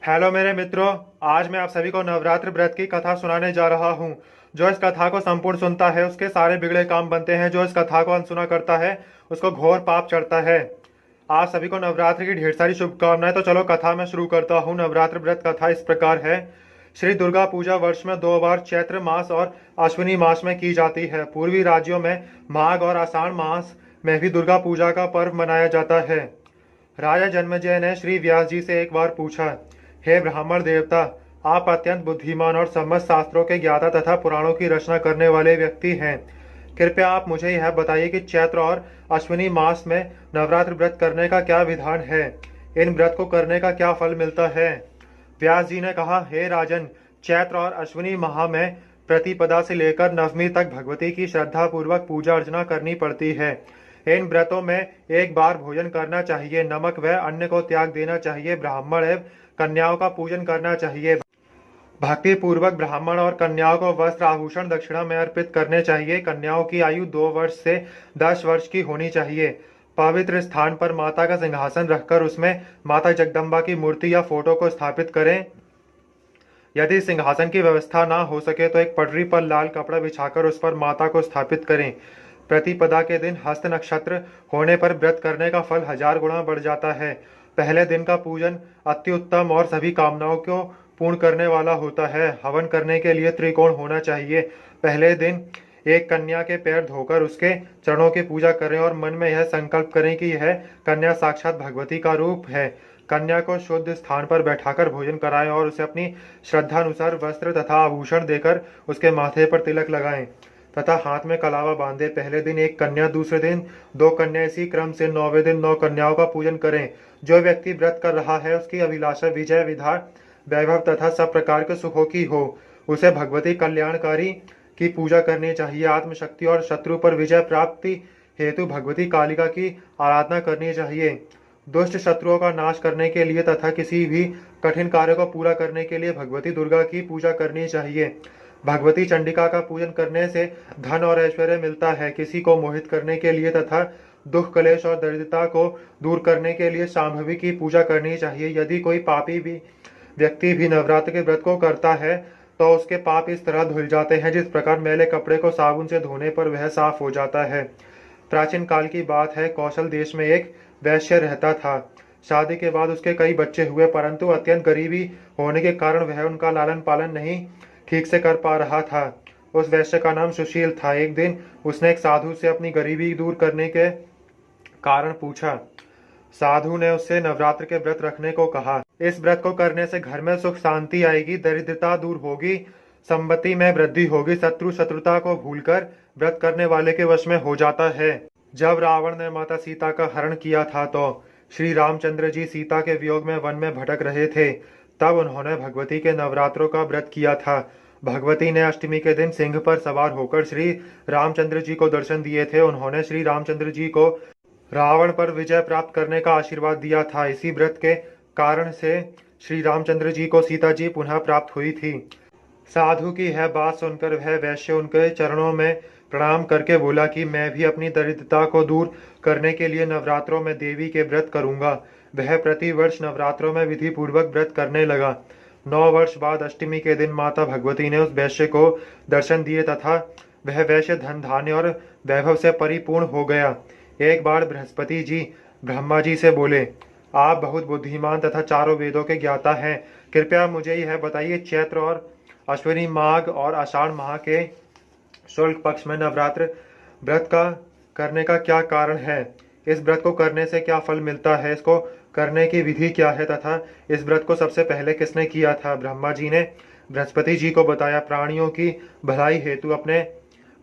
Hello मेरे मित्रों। आज मैं आप सभी को नवरात्र व्रत की कथा सुनाने जा रहा हूँ। जो इस कथा को संपूर्ण सुनता है उसके सारे बिगड़े काम बनते हैं। जो इस कथा को अनसुना करता है उसको घोर पाप चढ़ता है। आप सभी को नवरात्र की ढेर सारी शुभकामनाएं। तो चलो कथा में शुरू करता हूँ। नवरात्र व्रत कथा इस प्रकार है। श्री दुर्गा पूजा वर्ष में 2 बार चैत्र मास और अश्विनी मास में की जाती है। पूर्वी राज्यों में माघ और आषाढ़ मास में भी दुर्गा पूजा का पर्व मनाया जाता है। राजा जन्मेजय ने श्री व्यास जी से एक बार पूछा, हे ब्राह्मण देवता, आप अत्यंत बुद्धिमान और समस्त शास्त्रों के ज्ञाता तथा पुराणों की रचना करने वाले व्यक्ति हैं। कृपया आप मुझे यह बताइए कि चैत्र और अश्विनी मास में नवरात्र व्रत करने का क्या विधान है। इन व्रत को करने का क्या फल मिलता है। व्यास जी ने कहा, हे राजन, चैत्र और अश्विनी माह में प्रतिपदा से लेकर नवमी तक भगवती की श्रद्धा पूर्वक पूजा अर्चना करनी पड़ती है। इन व्रतों में एक बार भोजन करना चाहिए, नमक व अन्न को त्याग देना चाहिए, ब्राह्मण एवं कन्याओं का पूजन करना चाहिए। भक्ति पूर्वक ब्राह्मण और कन्याओं को वस्त्र आभूषण दक्षिणा में अर्पित करने चाहिए। कन्याओं की आयु 2 वर्ष से 10 वर्ष की होनी चाहिए। पवित्र स्थान पर माता का सिंहासन रखकर उसमें माता जगदम्बा की मूर्ति या फोटो को स्थापित करें। यदि सिंहासन की व्यवस्था ना हो सके तो एक पटरी पर लाल कपड़ा बिछाकर उस पर माता को स्थापित करें। प्रतिपदा के दिन हस्त नक्षत्र होने पर व्रत करने का फल 1000 गुना बढ़ जाता है। पहले दिन का पूजन अति उत्तम और सभी कामनाओं को पूर्ण करने वाला होता है। हवन करने के लिए त्रिकोण होना चाहिए। पहले दिन एक कन्या के पैर धोकर उसके चरणों की पूजा करें और मन में यह संकल्प करें कि यह कन्या साक्षात भगवती का रूप है। कन्या को शुद्ध स्थान पर बैठाकर भोजन कराएं और उसे अपनी श्रद्धानुसार वस्त्र तथा आभूषण देकर उसके माथे पर तिलक लगाएं तथा हाथ में कलावा बांधे। पहले दिन एक कन्या, दूसरे दिन 2 कन्या, इसी क्रम से 9वें दिन 9 कन्याओं का पूजन करें। जो व्यक्ति व्रत कर रहा है उसकी अभिलाषा विजय, विधा, वैभव तथा सब प्रकार के सुखों की हो। उसे भगवती कल्याणकारी की पूजा करनी चाहिए। आत्मशक्ति और शत्रु पर विजय प्राप्ति हेतु भगवती कालिका की आराधना करनी चाहिए। दुष्ट शत्रुओं का नाश करने के लिए तथा किसी भी कठिन कार्य को पूरा करने के लिए भगवती दुर्गा की पूजा करनी चाहिए। भगवती चंडिका का पूजन करने से धन और ऐश्वर्य मिलता है। किसी को मोहित करने के लिए तथा दुख, क्लेश और दरिद्रता को दूर करने के लिए शांभवी की पूजा करनी चाहिए। यदि कोई पापी भी व्यक्ति भी नवरात्र के व्रत को करता है तो उसके पाप इस तरह धुल जाते हैं जिस प्रकार मैले कपड़े को साबुन से धोने पर वह साफ हो जाता है। प्राचीन काल की बात है। कौशल देश में एक वैश्य रहता था। शादी के बाद उसके कई बच्चे हुए, परंतु अत्यंत गरीबी होने के कारण वह उनका लालन पालन नहीं ठीक से कर पा रहा था। उस वैश्य का नाम सुशील था। एक दिन उसने एक साधु से अपनी गरीबी दूर करने के कारण पूछा। साधु ने उससे नवरात्र के व्रत रखने को कहा। इस व्रत को करने से घर में सुख शांति आएगी, दरिद्रता दूर होगी, संपत्ति में वृद्धि होगी। शत्रुता को भूलकर व्रत करने वाले के वश में हो जाता है। जब रावण ने माता सीता का हरण किया था तो श्री रामचंद्र जी सीता के वियोग में वन में भटक रहे थे। तब उन्होंने भगवती के नवरात्रों का व्रत किया था। भगवती ने अष्टमी के दिन सिंह पर सवार होकर श्री रामचंद्र जी को दर्शन दिए थे। उन्होंने श्री रामचंद्र जी को रावण पर विजय प्राप्त करने का आशीर्वाद दिया था। इसी व्रत के कारण से श्री रामचंद्र जी को सीता जी पुनः प्राप्त हुई थी। साधु की यह बात सुनकर वह वैश्य उनके चरणों में प्रणाम करके बोला कि मैं भी अपनी दरिद्रता को दूर करने के लिए नवरात्रों में देवी के व्रत करूंगा। वह प्रति वर्ष नवरात्रों में विधि पूर्वक व्रत करने लगा। 9 वर्ष बाद अष्टमी के दिन माता भगवती ने उस वैश्य को दर्शन दिए तथा वह वैश्य धन, धान्य और वैभव से परिपूर्ण हो गया। एक बार बृहस्पति जी ब्रह्मा जी से बोले, आप बहुत बुद्धिमान तथा चारों वेदों के ज्ञाता हैं। कृपया मुझे यह बताइए, चैत्र और अश्विनी, माघ और आषाढ़ माह के शुक्ल पक्ष में नवरात्र व्रत का करने का क्या कारण है। इस व्रत को करने से क्या फल मिलता है। इसको करने की विधि क्या है तथा इस व्रत को सबसे पहले किसने किया था। ब्रह्मा जी ने बृहस्पति जी को बताया। प्राणियों की भलाई हेतु अपने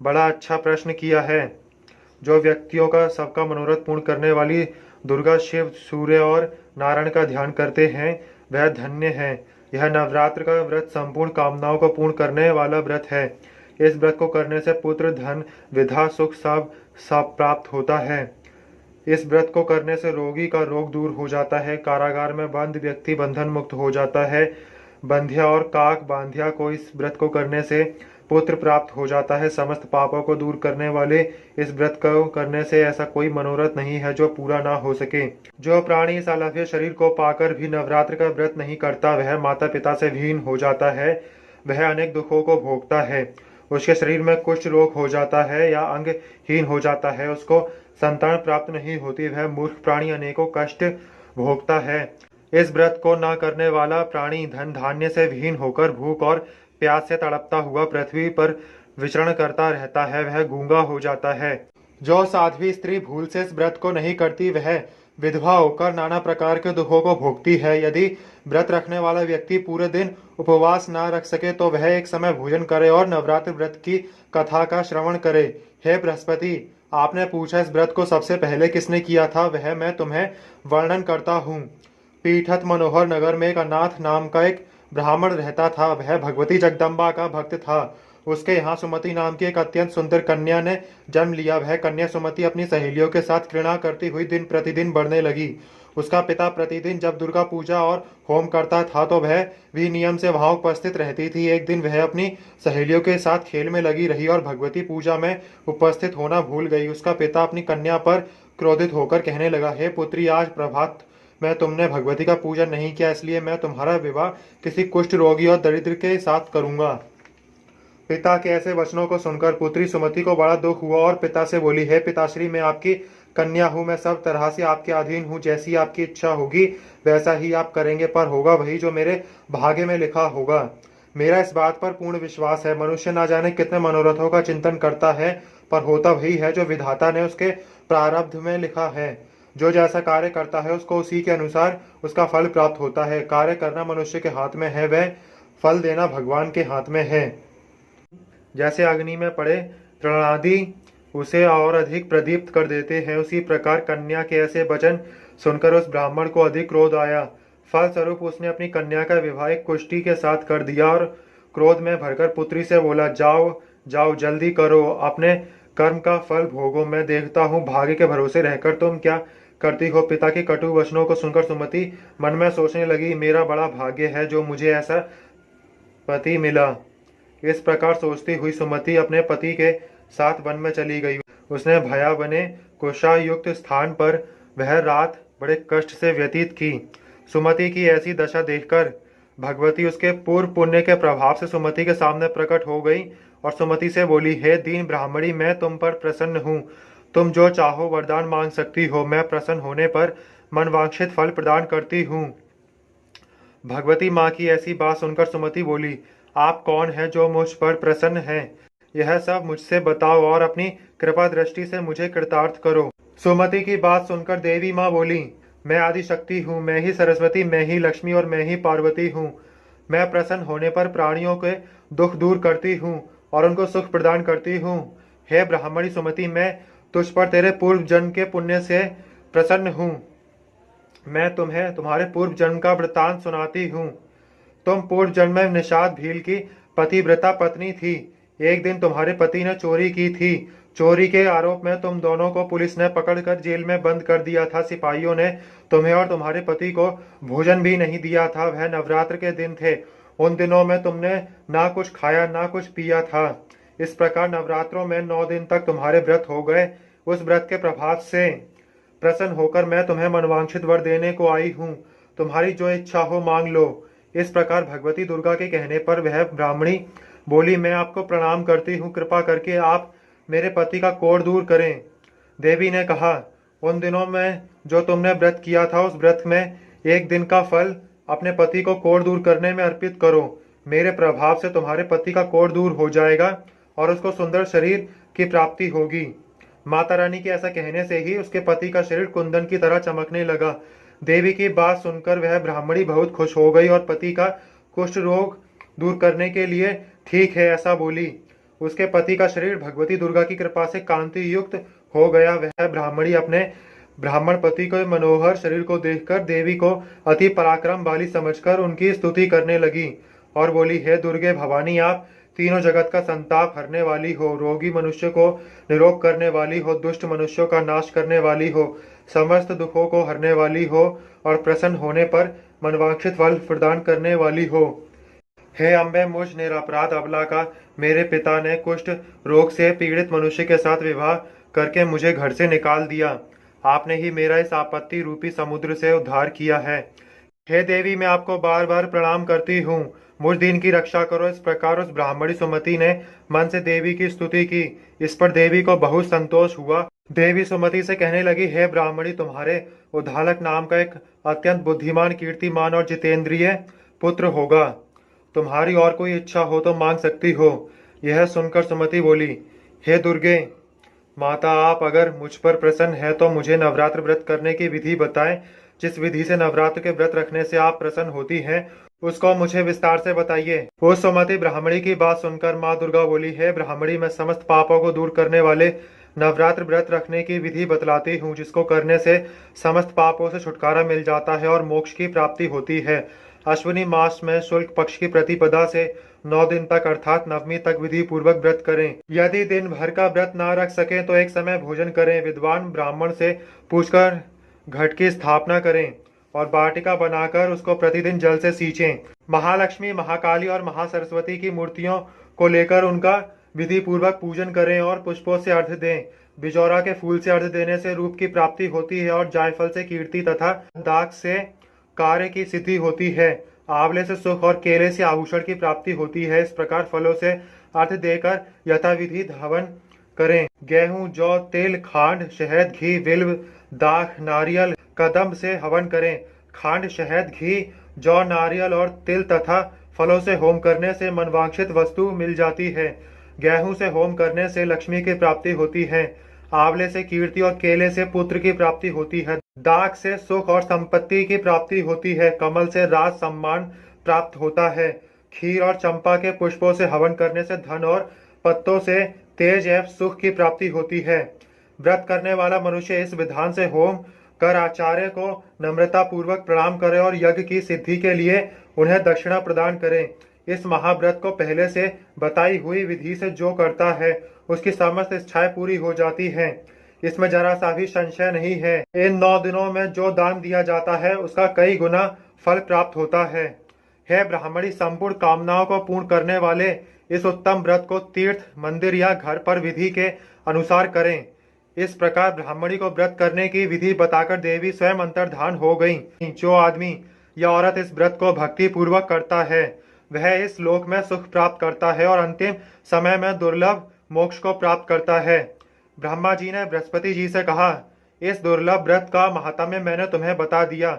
बड़ा अच्छा प्रश्न किया है। जो व्यक्तियों का सबका मनोरथ पूर्ण करने वाली दुर्गा, शिव, सूर्य और नारायण का ध्यान करते हैं वह धन्य है। यह नवरात्र का व्रत संपूर्ण कामनाओं को पूर्ण करने वाला व्रत है। इस व्रत को करने से पुत्र, धन, विधा, सुख सब प्राप्त होता है। इस व्रत को करने से रोगी का रोग दूर हो जाता है। कारागार में बंद व्यक्ति बंधन मुक्त हो जाता है। बंध्या और काक बांध्या को इस व्रत को करने से पुत्र प्राप्त हो जाता है। समस्त पापों को दूर करने वाले इस व्रत को करने से ऐसा कोई मनोरथ नहीं है जो पूरा ना हो सके। जो प्राणी इस अलभ्य शरीर को पाकर भी नवरात्र का व्रत नहीं करता, वह माता पिता से विहीन हो जाता है, वह अनेक दुखों को भोगता है। उसके शरीर में कुष्ठ रोग हो जाता है या अंगहीन हो जाता है, उसको संतान प्राप्त नहीं होती, वह मूर्ख प्राणी अनेकों कष्ट भोगता है। इस व्रत को न करने वाला प्राणी धन धान्य से विहीन होकर भूख और प्यास से तड़पता हुआ पृथ्वी पर विचरण करता रहता है, वह गूंगा हो जाता है। जो साध्वी स्त्री भूल से इस व्रत को नहीं करती, वह विधवा होकर नाना प्रकार के दुखों को भोगती है। यदि व्रत रखने वाला व्यक्ति पूरे दिन उपवास न रख सके तो वह एक समय भोजन करे और नवरात्र व्रत की कथा का श्रवण करे। हे बृहस्पति, आपने पूछा इस व्रत को सबसे पहले किसने किया था, वह मैं तुम्हें वर्णन करता हूँ। पीठत मनोहर नगर में एक अनाथ नाम का एक ब्राह्मण रहता था। वह भगवती जगदम्बा का भक्त था। उसके यहाँ सुमति नाम की एक अत्यंत सुंदर कन्या ने जन्म लिया। वह कन्या सुमति अपनी सहेलियों के साथ क्रीड़ा करती हुई दिन प्रतिदिन बढ़ने लगी। उसका पिता प्रतिदिन जब दुर्गा पूजा और होम करता था तो वह भी नियम से वहां उपस्थित रहती थी। एक दिन वह अपनी सहेलियों के साथ खेल में लगी रही और भगवती पूजा में उपस्थित होना भूल गई। उसका पिता अपनी कन्या पर क्रोधित होकर कहने लगा, हे पुत्री, आज प्रभात में तुमने भगवती का पूजन नहीं किया, इसलिए मैं तुम्हारा विवाह किसी कुष्ठ रोगी और दरिद्र के साथ करूंगा। पिता के ऐसे वचनों को सुनकर पुत्री सुमति को बड़ा दुख हुआ और पिता से बोली, हे पिताश्री, मैं आपकी कन्या हूँ, मैं सब तरह से आपके अधीन हूँ। जैसी आपकी इच्छा होगी वैसा ही आप करेंगे, पर होगा वही जो मेरे भाग्य में लिखा होगा। मेरा इस बात पर पूर्ण विश्वास है। मनुष्य ना जाने कितने मनोरथों का चिंतन करता है, पर होता वही है जो विधाता ने उसके प्रारब्ध में लिखा है। जो जैसा कार्य करता है उसको उसी के अनुसार उसका फल प्राप्त होता है। कार्य करना मनुष्य के हाथ में है, वह फल देना भगवान के हाथ में है। जैसे अग्नि में पड़े तृणादि उसे और अधिक प्रदीप्त कर देते हैं, उसी प्रकार कन्या के ऐसे वचन सुनकर उस ब्राह्मण को अधिक क्रोध आया। फलस्वरूप उसने अपनी कन्या का विवाह एक कुष्ठी के साथ कर दिया और क्रोध में भरकर पुत्री से बोला, जाओ जाओ, जल्दी करो, अपने कर्म का फल भोगो। मैं देखता हूँ भाग्य के भरोसे रहकर तुम क्या करती हो। पिता के कटु वचनों को सुनकर सुमति मन में सोचने लगी, मेरा बड़ा भाग्य है जो मुझे ऐसा पति मिला। इस प्रकार सोचती हुई सुमति अपने पति के साथ वन में चली गई। उसने भयावने कुशायुक्त स्थान पर वह रात बड़े कष्ट से व्यतीत की। सुमति की ऐसी दशा देखकर भगवती उसके पूर्व पुण्य के प्रभाव से सुमति के सामने प्रकट हो गई और सुमति से बोली, हे दीन ब्राह्मणी, मैं तुम पर प्रसन्न हूँ। तुम जो चाहो वरदान मांग सकती हो। मैं प्रसन्न होने पर मनवांछित फल प्रदान करती हूँ। भगवती माँ की ऐसी बात सुनकर सुमति बोली, आप कौन है जो मुझ पर प्रसन्न है? यह सब मुझसे बताओ और अपनी कृपा दृष्टि से मुझे कृतार्थ करो। सुमति की बात सुनकर देवी माँ बोली, मैं आदि शक्ति हूँ, मैं ही सरस्वती, मैं ही लक्ष्मी और मैं ही पार्वती हूँ। मैं प्रसन्न होने पर प्राणियों के दुख दूर करती हूँ और उनको सुख प्रदान करती हूँ। हे ब्राह्मणी सुमति, मैं तुझ पर तेरे पूर्व जन्म के पुण्य से प्रसन्न हूँ। मैं तुम्हें तुम्हारे पूर्व जन्म का वृतांत सुनाती हूँ। तुम पूर्व जन्म में निषाद भील की पतिव्रता पत्नी थी। एक दिन तुम्हारे पति ने चोरी की थी। चोरी के आरोप में तुम दोनों को पुलिस ने पकड़कर जेल में बंद कर दिया था। सिपाहियों ने तुम्हें और तुम्हारे पति को भोजन भी नहीं दिया था। वह नवरात्र के दिन थे। उन दिनों में तुमने ना कुछ खाया ना कुछ पिया था। इस प्रकार नवरात्रों में 9 दिन तक तुम्हारे व्रत हो गए। उस व्रत के प्रभाव से प्रसन्न होकर मैं तुम्हें मनवांछित वर देने को आई हूँ। तुम्हारी जो इच्छा हो मांग लो। इस प्रकार भगवती दुर्गा के कहने पर वह ब्राह्मणी बोली, मैं आपको प्रणाम करती हूँ, कृपा करके आप मेरे पति का कोढ़ दूर करें। देवी ने कहा, उन दिनों में जो तुमने व्रत किया था उस व्रत में एक दिन का फल अपने पति को कोढ़ दूर करने में अर्पित करो। मेरे प्रभाव से तुम्हारे पति का कोढ़ दूर हो जाएगा और उसको सुंदर शरीर की प्राप्ति होगी। माता रानी के ऐसा कहने से ही उसके पति का शरीर कुंदन की तरह चमकने लगा। देवी की बात सुनकर वह ब्राह्मणी बहुत खुश हो गई और पति का कुष्ठ रोग दूर करने के लिए ठीक है ऐसा बोली। उसके पति का शरीर भगवती दुर्गा की कृपा से कांति युक्त हो गया। वह ब्राह्मणी अपने ब्राह्मण पति के मनोहर शरीर को देखकर देवी को अति पराक्रम वाली समझकर उनकी स्तुति करने लगी और बोली, हे दुर्गे भवानी, आप तीनों जगत का संताप हरने वाली हो, रोगी मनुष्य को निरोग करने वाली हो, दुष्ट मनुष्यों का नाश करने वाली हो, समस्त दुखों को हरने वाली हो और प्रसन्न होने पर मनवांछित फल प्रदान करने वाली हो। हे अम्बे, मुझ निरपराध अबला का मेरे पिता ने कुष्ठ रोग से पीड़ित मनुष्य के साथ विवाह करके मुझे घर से निकाल दिया। आपने ही मेरा इस आपत्ति रूपी समुद्र से उद्धार किया है। हे देवी, मैं आपको बार बार प्रणाम करती हूँ। मुझ दिन की रक्षा करो। इस प्रकार उस ब्राह्मणी सुमति ने मन से देवी की स्तुति की। इस पर देवी को बहुत संतोष हुआ। देवी सुमति से कहने लगी, हे ब्राह्मणी, तुम्हारे उद्धालक नाम का एक अत्यंत बुद्धिमान, कीर्तिमान और जितेंद्रिय पुत्र होगा। तुम्हारी और कोई इच्छा हो तो मांग सकती हो। यह सुनकर सुमति बोली, हे दुर्गे माता, आप अगर मुझ पर प्रसन्न है तो मुझे नवरात्र व्रत करने की विधि बताएं। जिस विधि से नवरात्र के व्रत रखने से आप प्रसन्न होती हैं, उसको मुझे विस्तार से बताइए। वो सुमति ब्राह्मणी की बात सुनकर माँ दुर्गा बोली, है ब्राह्मणी, मैं समस्त पापों को दूर करने वाले नवरात्र व्रत रखने की विधि बतलाती हूँ, जिसको करने से समस्त पापों से छुटकारा मिल जाता है और मोक्ष की प्राप्ति होती है। अश्विनी मास में शुक्ल पक्ष की प्रतिपदा से 9 दिन तक अर्थात नवमी तक विधि पूर्वक व्रत करें। यदि दिन भर का व्रत ना रख सके तो एक समय भोजन करें। विद्वान ब्राह्मण से पूछकर घट की स्थापना करें और वाटिका बनाकर उसको प्रतिदिन जल से सींचें। महालक्ष्मी, महाकाली और महासरस्वती की मूर्तियों को लेकर उनका विधि पूर्वक पूजन करें और पुष्पों से अर्घ्य दें। बिजौरा के फूल से अर्घ्य देने से रूप की प्राप्ति होती है और जायफल से कीर्ति तथा दाग से कार्य की सिद्धि होती है। आंवले से सुख और केले से आभूषण की प्राप्ति होती है। इस प्रकार फलों से अर्घ्य देकर यथाविधि हवन करें। गेहूं, जौ, तिल, खांड, शहद, घी, बिल्व, दाख, नारियल, कदम्ब से हवन करें। खांड, शहद, घी, जौ, नारियल और तिल तथा फलों से होम करने से मनवांछित वस्तु मिल जाती है। गेहूं से होम करने से लक्ष्मी की प्राप्ति होती है। आंवले से कीर्ति और केले से पुत्र की प्राप्ति होती है। दाख से सुख और संपत्ति की प्राप्ति होती है। कमल से राज सम्मान प्राप्त होता है। खीर और चंपा के पुष्पों से हवन करने से धन और पत्तों से तेज एवं सुख की प्राप्ति होती है। व्रत करने वाला मनुष्य इस विधान से होम कर आचार्य को नम्रता पूर्वक प्रणाम करे और यज्ञ की सिद्धि के लिए उन्हें दक्षिणा प्रदान करे। इस महाव्रत को पहले से बताई हुई विधि से जो करता है उसकी समस्त इच्छाएं पूरी हो जाती हैं। इसमें जरा सा भी संशय नहीं है। इन 9 दिनों में जो दान दिया जाता है उसका कई गुना फल प्राप्त होता है। हे ब्राह्मणी, संपूर्ण कामनाओं को पूर्ण करने वाले इस उत्तम व्रत को तीर्थ, मंदिर या घर पर विधि के अनुसार करें। इस प्रकार ब्राह्मणी को व्रत करने की विधि बताकर देवी स्वयं अंतर्धान हो गई। जो आदमी या औरत इस व्रत को भक्ति पूर्वक करता है वह इस लोक में सुख प्राप्त करता है और अंतिम समय में दुर्लभ मोक्ष को प्राप्त करता है। ब्रह्मा जी ने बृहस्पति जी से कहा, इस दुर्लभ व्रत का महात्म्य मैंने तुम्हें बता दिया।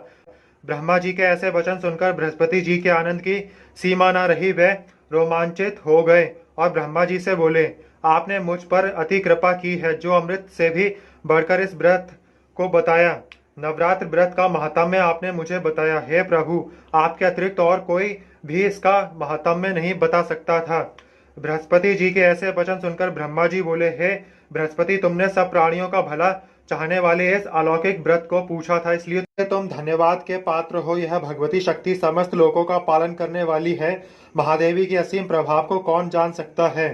ब्रह्मा जी के ऐसे वचन सुनकर बृहस्पति जी के आनंद की सीमा न रही। वे रोमांचित हो गए और ब्रह्मा जी से बोले, आपने मुझ पर अति कृपा की है, जो अमृत से भी बढ़कर इस व्रत को बताया। नवरात्र व्रत का महात्म्य आपने मुझे बताया। हे प्रभु, आपके अतिरिक्त और कोई भी इसका महात्म्य नहीं बता सकता था। बृहस्पति जी के ऐसे वचन सुनकर ब्रह्मा जी बोले, हे बृहस्पति, तुमने सब प्राणियों का भला चाहने वाले इस अलौकिक व्रत को पूछा था, इसलिए तुम धन्यवाद के पात्र हो। यह भगवती शक्ति समस्त लोगों का पालन करने वाली है। महादेवी की असीम प्रभाव को कौन जान सकता है।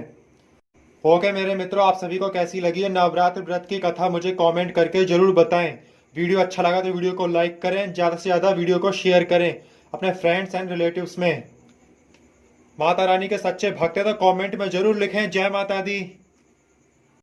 ओके मेरे मित्रों, आप सभी को कैसी लगी है नवरात्र व्रत की कथा मुझे कमेंट करके जरूर बताएं। वीडियो अच्छा लगा तो वीडियो को लाइक करें, ज़्यादा से ज़्यादा वीडियो को शेयर करें अपने फ्रेंड्स एंड रिलेटिव्स में। माता रानी के सच्चे भक्त हैं तो कमेंट में जरूर लिखें जय माता दी।